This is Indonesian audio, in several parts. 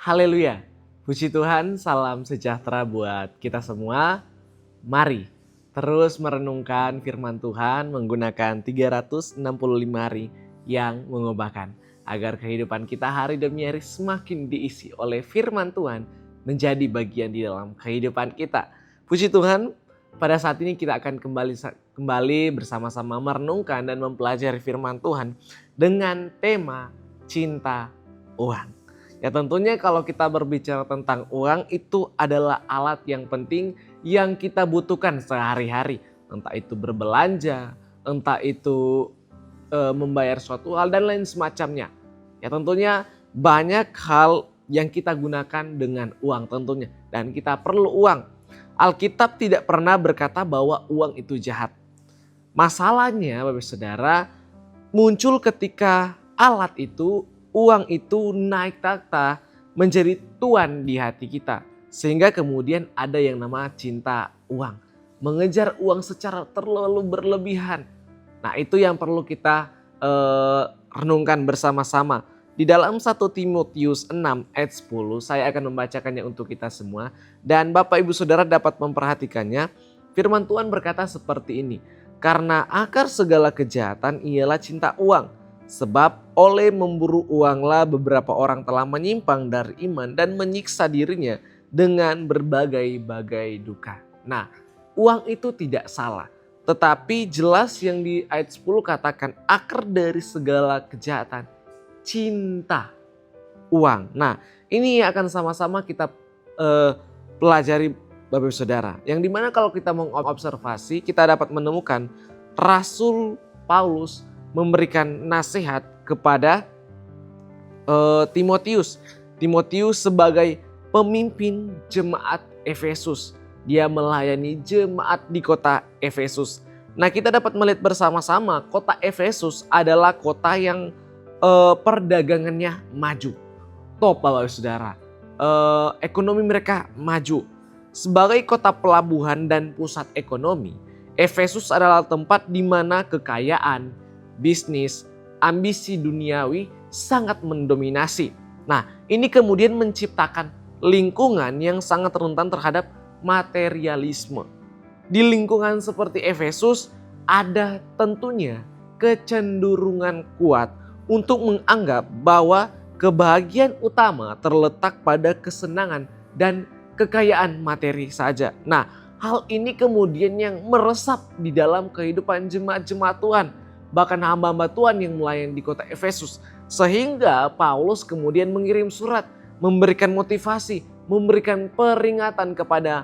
Haleluya. Puji Tuhan, salam sejahtera buat kita semua. Mari terus merenungkan firman Tuhan menggunakan 365 hari yang mengubahkan. Agar kehidupan kita hari demi hari semakin diisi oleh firman Tuhan menjadi bagian di dalam kehidupan kita. Puji Tuhan, pada saat ini kita akan kembali bersama-sama merenungkan dan mempelajari firman Tuhan dengan tema cinta uang. Ya tentunya kalau kita berbicara tentang uang itu adalah alat yang penting yang kita butuhkan sehari-hari. Entah itu berbelanja, entah itu membayar suatu hal dan lain semacamnya. Ya tentunya banyak hal yang kita gunakan dengan uang tentunya. Dan kita perlu uang. Alkitab tidak pernah berkata bahwa uang itu jahat. Masalahnya Bapak Saudara muncul ketika alat itu, uang itu naik takhta menjadi tuan di hati kita. Sehingga kemudian ada yang nama cinta uang. Mengejar uang secara terlalu berlebihan. Nah itu yang perlu kita renungkan bersama-sama. Di dalam 1 Timotius 6 ayat 10 saya akan membacakannya untuk kita semua. Dan Bapak Ibu Saudara dapat memperhatikannya. Firman Tuhan berkata seperti ini. Karena akar segala kejahatan ialah cinta uang. Sebab oleh memburu uanglah beberapa orang telah menyimpang dari iman dan menyiksa dirinya dengan berbagai-bagai duka. Nah, uang itu tidak salah. Tetapi jelas yang di ayat 10 katakan akar dari segala kejahatan cinta uang. Nah, ini akan sama-sama kita pelajari Bapak Ibu Saudara. Yang dimana kalau kita mengobservasi kita dapat menemukan Rasul Paulus memberikan nasihat kepada Timotius. Timotius sebagai pemimpin jemaat Efesus. Dia melayani jemaat di kota Efesus. Nah kita dapat melihat bersama-sama kota Efesus adalah kota yang perdagangannya maju. Top Bapak Saudara. Ekonomi mereka maju. Sebagai kota pelabuhan dan pusat ekonomi, Efesus adalah tempat di mana kekayaan, bisnis, ambisi duniawi sangat mendominasi. Nah ini kemudian menciptakan lingkungan yang sangat rentan terhadap materialisme. Di lingkungan seperti Efesus ada tentunya kecenderungan kuat untuk menganggap bahwa kebahagiaan utama terletak pada kesenangan dan kekayaan materi saja. Nah, hal ini kemudian yang meresap di dalam kehidupan jemaat-jemaat Tuhan, bahkan hamba-hamba Tuhan yang melayani di kota Efesus. Sehingga Paulus kemudian mengirim surat, memberikan motivasi, memberikan peringatan kepada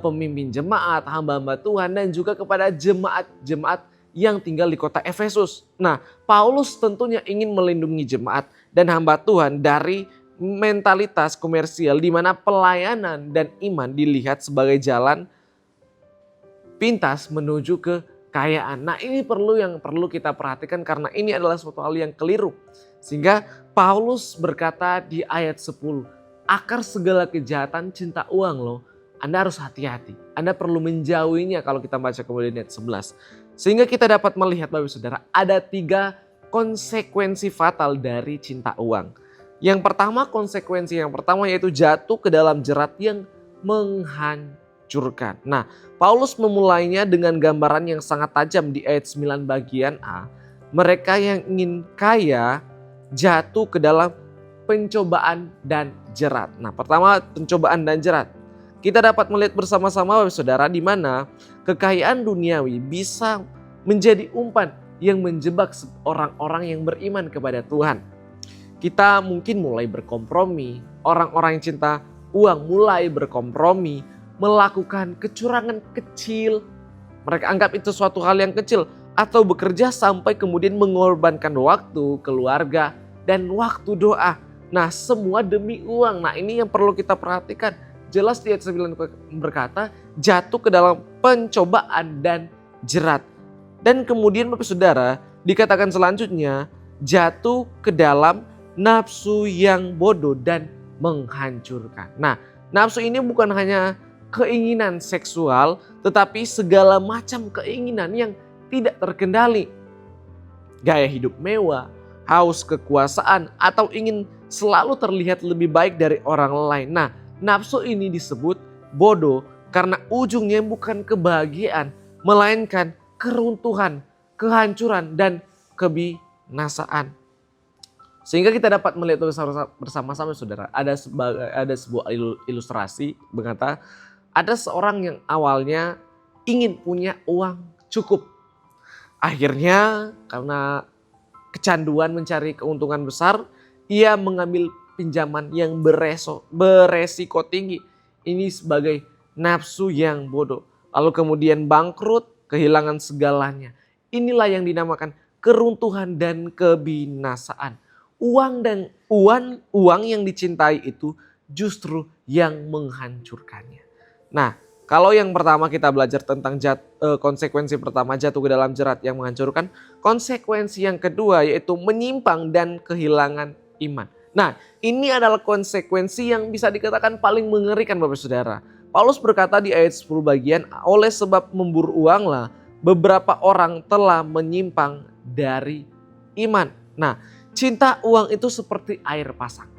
pemimpin jemaat, hamba-hamba Tuhan dan juga kepada jemaat-jemaat yang tinggal di kota Efesus. Nah, Paulus tentunya ingin melindungi jemaat dan hamba Tuhan dari mentalitas komersial di mana pelayanan dan iman dilihat sebagai jalan pintas menuju ke kekayaan. Nah, ini yang perlu kita perhatikan karena ini adalah suatu hal yang keliru. Sehingga Paulus berkata di ayat 10, akar segala kejahatan cinta uang loh. Anda harus hati-hati. Anda perlu menjauhinya kalau kita baca kemudian ayat 11. Sehingga kita dapat melihat Bapak Saudara ada 3 konsekuensi fatal dari cinta uang. Yang pertama konsekuensi yang pertama yaitu jatuh ke dalam jerat yang menghancurkan. Nah Paulus memulainya dengan gambaran yang sangat tajam di ayat 9 bagian A. Mereka yang ingin kaya jatuh ke dalam pencobaan dan jerat. Nah pertama pencobaan dan jerat. Kita dapat melihat bersama-sama Bapak Saudara di mana kekayaan duniawi bisa menjadi umpan yang menjebak orang-orang yang beriman kepada Tuhan. Kita mungkin mulai berkompromi, orang-orang yang cinta uang mulai berkompromi, melakukan kecurangan kecil. Mereka anggap itu suatu hal yang kecil atau bekerja sampai kemudian mengorbankan waktu, keluarga dan waktu doa. Nah semua demi uang. Nah ini yang perlu kita perhatikan. Jelas di ayat 9 berkata jatuh ke dalam pencobaan dan jerat. Dan kemudian Bapak Saudara dikatakan selanjutnya jatuh ke dalam nafsu yang bodoh dan menghancurkan. Nah nafsu ini bukan hanya keinginan seksual tetapi segala macam keinginan yang tidak terkendali. Gaya hidup mewah, haus kekuasaan, atau ingin selalu terlihat lebih baik dari orang lain. Nah, nafsu ini disebut bodoh karena ujungnya bukan kebahagiaan, melainkan keruntuhan, kehancuran, dan kebinasaan. Sehingga kita dapat melihat bersama-sama saudara, ada sebuah ilustrasi berkata, ada seorang yang awalnya ingin punya uang cukup. Akhirnya karena kecanduan mencari keuntungan besar, ia mengambil pinjaman yang beresiko tinggi. Ini sebagai nafsu yang bodoh. Lalu kemudian bangkrut, kehilangan segalanya. Inilah yang dinamakan keruntuhan dan kebinasaan. Uang yang dicintai itu justru yang menghancurkannya. Nah, kalau yang pertama kita belajar tentang konsekuensi pertama jatuh ke dalam jerat yang menghancurkan. Konsekuensi yang kedua yaitu menyimpang dan kehilangan iman. Nah, ini adalah konsekuensi yang bisa dikatakan paling mengerikan Bapak Saudara. Paulus berkata di ayat 10 bagian, oleh sebab memburu uanglah beberapa orang telah menyimpang dari iman. Nah, cinta uang itu seperti air pasang.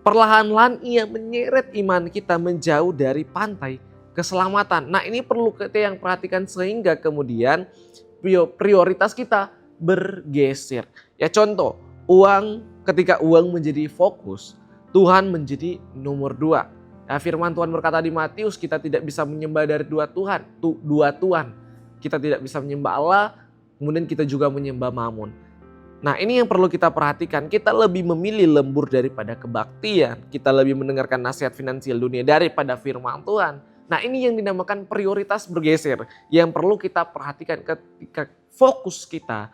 Perlahan-lahan ia menyeret iman kita menjauh dari pantai keselamatan. Nah, ini perlu kita yang perhatikan sehingga kemudian prioritas kita bergeser. Ya contoh, ketika uang menjadi fokus, Tuhan menjadi nomor 2. Nah, firman Tuhan berkata di Matius, kita tidak bisa menyembah dari dua Tuhan. Kita tidak bisa menyembah Allah, kemudian kita juga menyembah Mammon. Nah, ini yang perlu kita perhatikan. Kita lebih memilih lembur daripada kebaktian. Kita lebih mendengarkan nasihat finansial dunia daripada firman Tuhan. Nah, ini yang dinamakan prioritas bergeser. Yang perlu kita perhatikan ketika fokus kita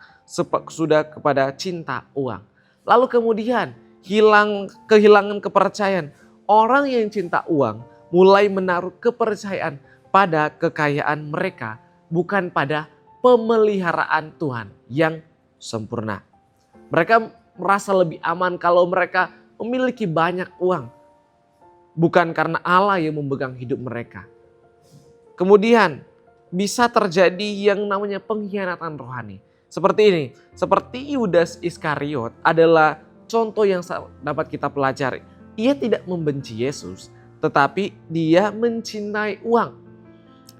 sudah kepada cinta uang. Lalu kemudian kehilangan kepercayaan. Orang yang cinta uang mulai menaruh kepercayaan pada kekayaan mereka, bukan pada pemeliharaan Tuhan yang sempurna. Mereka merasa lebih aman kalau mereka memiliki banyak uang, bukan karena Allah yang memegang hidup mereka. Kemudian bisa terjadi yang namanya pengkhianatan rohani. Seperti ini, seperti Yudas Iskariot adalah contoh yang dapat kita pelajari. Ia tidak membenci Yesus, tetapi dia mencintai uang.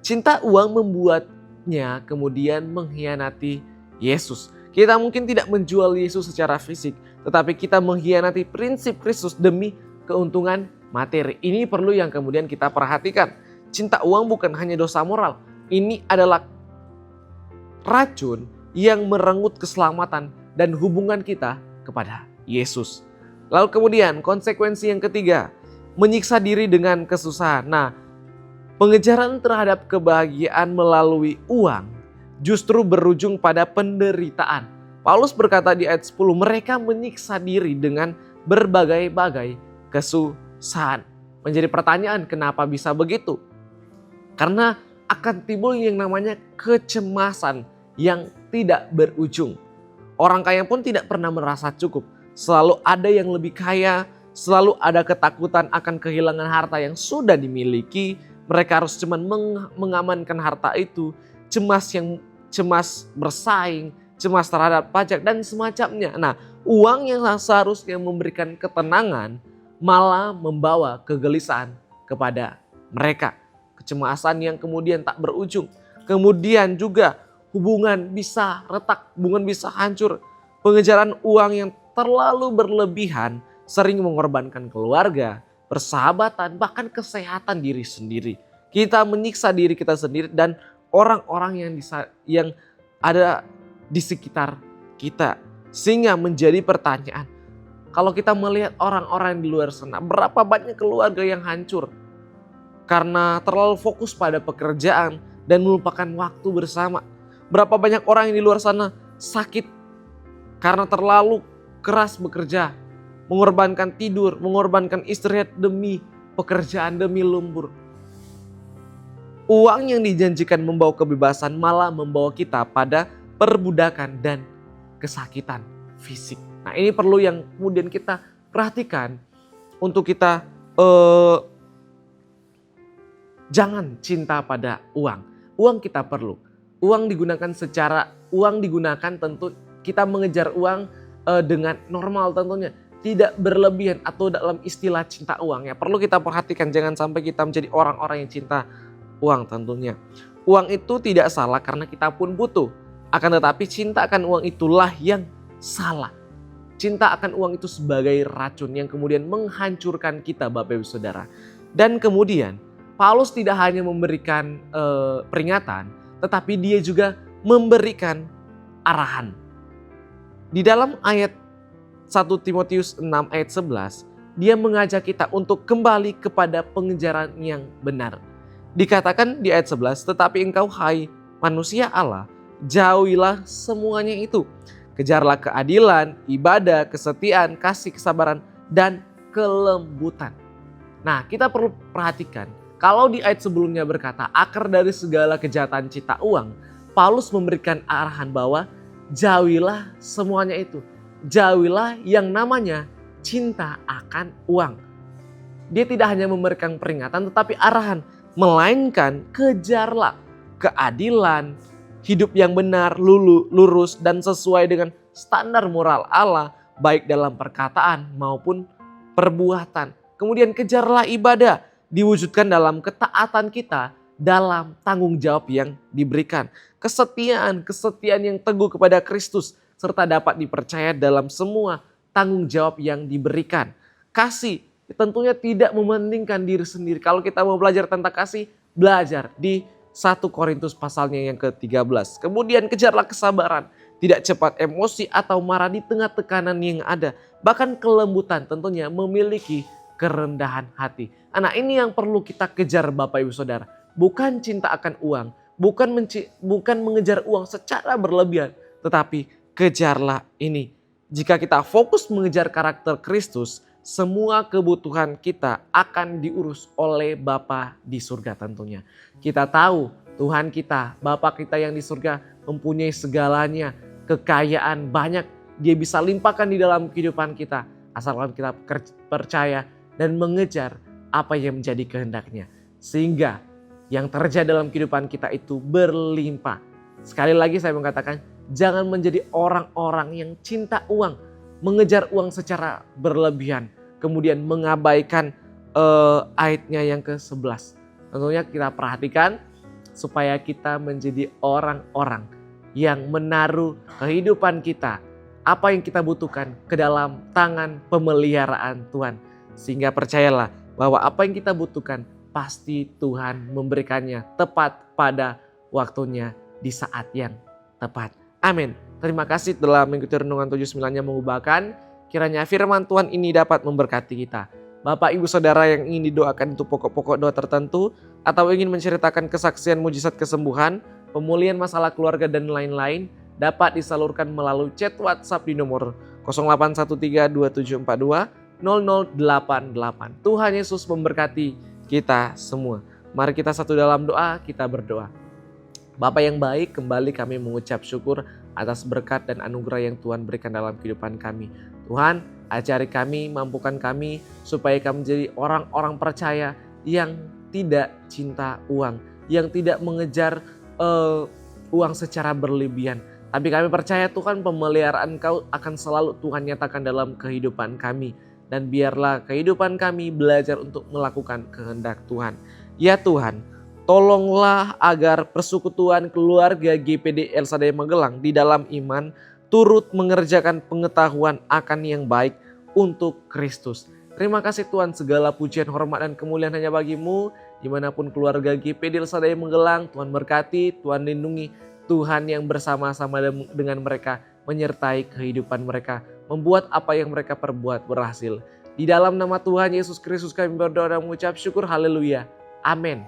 Cinta uang membuatnya kemudian mengkhianati Yesus. Kita mungkin tidak menjual Yesus secara fisik, tetapi kita mengkhianati prinsip Kristus demi keuntungan materi. Ini perlu yang kemudian kita perhatikan. Cinta uang bukan hanya dosa moral. Ini adalah racun yang merenggut keselamatan dan hubungan kita kepada Yesus. Lalu kemudian konsekuensi yang ketiga, menyiksa diri dengan kesusahan. Nah, pengejaran terhadap kebahagiaan melalui uang justru berujung pada penderitaan. Paulus berkata di ayat 10, mereka menyiksa diri dengan berbagai-bagai kesusahan. Menjadi pertanyaan, kenapa bisa begitu? Karena akan timbul yang namanya kecemasan yang tidak berujung. Orang kaya pun tidak pernah merasa cukup. Selalu ada yang lebih kaya, selalu ada ketakutan akan kehilangan harta yang sudah dimiliki. Mereka harus cuma mengamankan harta itu, cemas bersaing, cemas terhadap pajak dan semacamnya. Nah, uang yang seharusnya memberikan ketenangan malah membawa kegelisahan kepada mereka. Kecemasan yang kemudian tak berujung. Kemudian juga hubungan bisa retak, hubungan bisa hancur. Pengejaran uang yang terlalu berlebihan sering mengorbankan keluarga, persahabatan, bahkan kesehatan diri sendiri. Kita menyiksa diri kita sendiri dan orang-orang yang ada di sekitar kita. Sehingga menjadi pertanyaan, kalau kita melihat orang-orang di luar sana, berapa banyak keluarga yang hancur karena terlalu fokus pada pekerjaan dan melupakan waktu bersama. Berapa banyak orang yang di luar sana sakit karena terlalu keras bekerja, mengorbankan tidur, mengorbankan istirahat demi pekerjaan, demi lembur. Uang yang dijanjikan membawa kebebasan malah membawa kita pada perbudakan dan kesakitan fisik. Nah, ini perlu yang kemudian kita perhatikan untuk kita jangan cinta pada uang. Uang kita perlu. Uang digunakan tentu kita mengejar uang dengan normal tentunya. Tidak berlebihan atau dalam istilah cinta uang ya. Perlu kita perhatikan jangan sampai kita menjadi orang-orang yang cinta uang tentunya. Uang itu tidak salah karena kita pun butuh. Akan tetapi cinta akan uang itulah yang salah. Cinta akan uang itu sebagai racun yang kemudian menghancurkan kita Bapak Ibu Saudara. Dan kemudian Paulus tidak hanya memberikan peringatan, tetapi dia juga memberikan arahan. Di dalam ayat 1 Timotius 6 ayat 11, dia mengajak kita untuk kembali kepada pengejaran yang benar. Dikatakan di ayat 11, tetapi engkau hai manusia Allah, jauhilah semuanya itu. Kejarlah keadilan, ibadah, kesetiaan, kasih, kesabaran, dan kelembutan. Nah, kita perlu perhatikan, kalau di ayat sebelumnya berkata akar dari segala kejahatan cinta uang, Paulus memberikan arahan bahwa jauhilah semuanya itu. Jauhilah yang namanya cinta akan uang. Dia tidak hanya memberikan peringatan tetapi arahan. Melainkan kejarlah keadilan, hidup yang benar, lurus dan sesuai dengan standar moral Allah. Baik dalam perkataan maupun perbuatan. Kemudian kejarlah ibadah. Diwujudkan dalam ketaatan kita dalam tanggung jawab yang diberikan. Kesetiaan yang teguh kepada Kristus. Serta dapat dipercaya dalam semua tanggung jawab yang diberikan. Kasih tentunya tidak mementingkan diri sendiri. Kalau kita mau belajar tentang kasih, belajar di 1 Korintus pasalnya yang ke-13. Kemudian kejarlah kesabaran, tidak cepat emosi atau marah di tengah tekanan yang ada. Bahkan kelembutan tentunya memiliki kerendahan hati. Nah ini yang perlu kita kejar Bapak Ibu Saudara. Bukan cinta akan uang, bukan mengejar uang secara berlebihan, tetapi kejarlah ini. Jika kita fokus mengejar karakter Kristus, semua kebutuhan kita akan diurus oleh Bapa di surga tentunya. Kita tahu Tuhan kita, Bapa kita yang di surga mempunyai segalanya, kekayaan banyak. Dia bisa limpahkan di dalam kehidupan kita. Asalkan kita percaya dan mengejar apa yang menjadi kehendaknya. Sehingga yang terjadi dalam kehidupan kita itu berlimpah. Sekali lagi saya mengatakan, jangan menjadi orang-orang yang cinta uang, mengejar uang secara berlebihan, kemudian mengabaikan ayatnya yang ke-11. Tentunya kita perhatikan supaya kita menjadi orang-orang yang menaruh kehidupan kita, apa yang kita butuhkan ke dalam tangan pemeliharaan Tuhan. Sehingga percayalah bahwa apa yang kita butuhkan pasti Tuhan memberikannya tepat pada waktunya di saat yang tepat. Amin. Terima kasih telah mengikuti renungan 79 yang mengubahkan. Kiranya firman Tuhan ini dapat memberkati kita. Bapak Ibu Saudara yang ingin didoakan untuk pokok-pokok doa tertentu atau ingin menceritakan kesaksian mujizat kesembuhan, pemulihan masalah keluarga dan lain-lain, dapat disalurkan melalui chat WhatsApp di nomor 081327420088. Tuhan Yesus memberkati kita semua. Mari kita satu dalam doa, kita berdoa. Bapa yang baik, kembali kami mengucap syukur atas berkat dan anugerah yang Tuhan berikan dalam kehidupan kami. Tuhan, ajari kami, mampukan kami supaya kami menjadi orang-orang percaya yang tidak cinta uang, yang tidak mengejar uang secara berlebihan. Tapi kami percaya Tuhan, pemeliharaan Kau akan selalu Tuhan nyatakan dalam kehidupan kami. Dan biarlah kehidupan kami belajar untuk melakukan kehendak Tuhan. Ya Tuhan, tolonglah agar persekutuan keluarga GPD El Shaddai Magelang di dalam iman turut mengerjakan pengetahuan akan yang baik untuk Kristus. Terima kasih Tuhan, segala pujian, hormat dan kemuliaan hanya bagi-Mu. Dimanapun keluarga GPD El Shaddai Magelang, Tuhan berkati, Tuhan lindungi. Tuhan yang bersama-sama dengan mereka menyertai kehidupan mereka, membuat apa yang mereka perbuat berhasil. Di dalam nama Tuhan Yesus Kristus kami berdoa dan mengucap syukur, haleluya, amin.